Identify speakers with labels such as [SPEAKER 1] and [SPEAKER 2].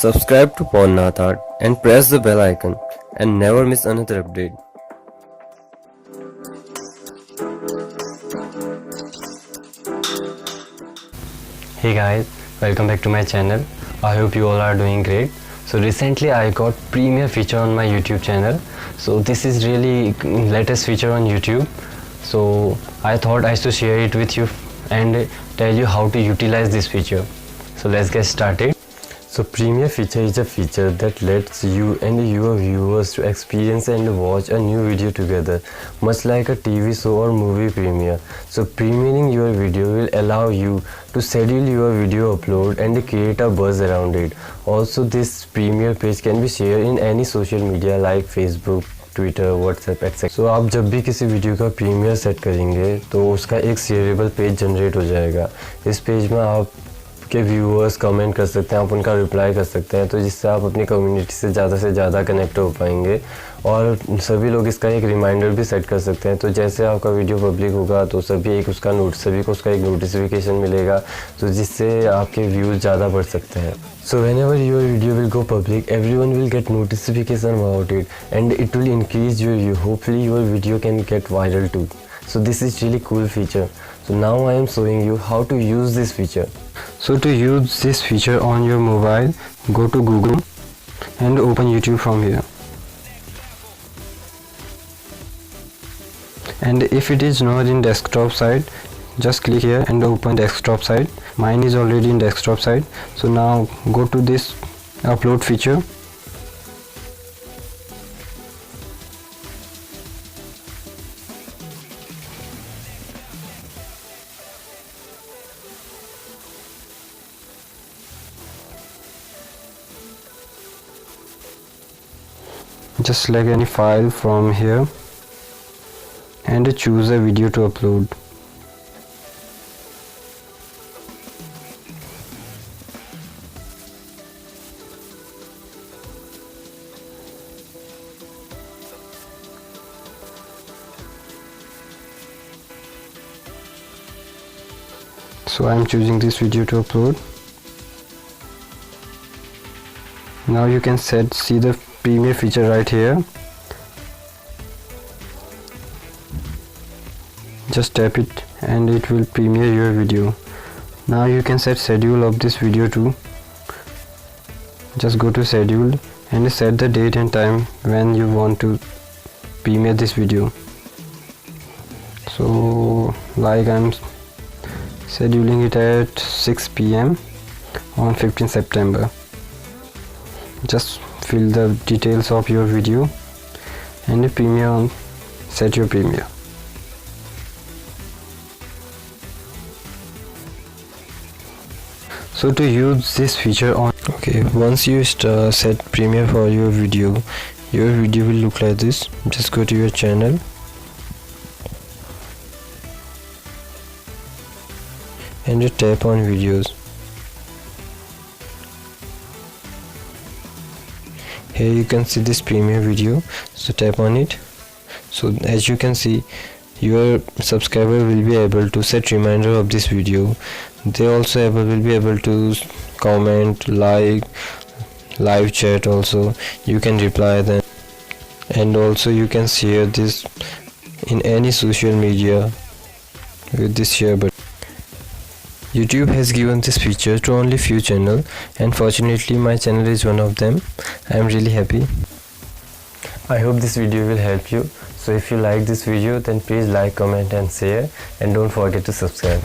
[SPEAKER 1] Subscribe to Ponnnath Art and press the bell icon and never miss another update.
[SPEAKER 2] Hey guys, welcome back to my channel. I hope you all are doing great. So recently I got Premiere feature on my YouTube channel. So this is really latest feature on YouTube. So I thought I should share it with you and tell you how to utilize this feature. So let's get started. So Premiere feature is a feature that lets you and your viewers to experience and watch a new video together, much like a TV show or movie premiere. So premiering your video will allow you to schedule your video upload and create a buzz around it. Also, this Premiere page can be shared in any social media like Facebook, Twitter, WhatsApp etcetera. So आप जब भी किसी video का premiere set करेंगे तो उसका एक shareable page generate हो जाएगा. इस पेज में आप के व्यूअर्स कमेंट कर सकते हैं, आप उनका रिप्लाई कर सकते हैं, तो जिससे आप अपनी कम्युनिटी से ज़्यादा कनेक्ट हो पाएंगे. और सभी लोग इसका एक रिमाइंडर भी सेट कर सकते हैं. तो जैसे आपका वीडियो पब्लिक होगा तो सभी को उसका एक नोटिफिकेशन मिलेगा, तो जिससे आपके व्यूज़ ज़्यादा बढ़ सकते हैं. So whenever your video will go public, everyone will get notification about it and it will increase your view. Hopefully your video can get viral too. So this is really cool feature. So now I am showing you how to use this feature. So to use this feature on your mobile, go to Google and open YouTube from here. And if it is not in desktop side, just click here and open desktop side. Mine is already in desktop side. So now go to this upload feature. Just select any file from here and choose a video to upload. So I am choosing this video to upload. Now you can see the Premiere feature right here. Just tap it and it will premiere your video. Now you can set schedule of this video too. Just go to schedule and set the date and time when you want to premiere this video. So like I'm scheduling it at 6 PM on 15 September. Just fill the details of your video and set your premiere. So to use this feature once you set premiere for your video will look like this. Just go to your channel and you tap on videos. Here you can see this premiere video, so tap on it. So as you can see, your subscriber will be able to set reminder of this video. They also will be able to comment, like, live chat also. You can reply them, and also you can share this in any social media with this share button. YouTube has given this feature to only few channels, and fortunately my channel is one of them. I am really happy. I hope this video will help you. So if you like this video, then please like, comment and share, and don't forget to subscribe.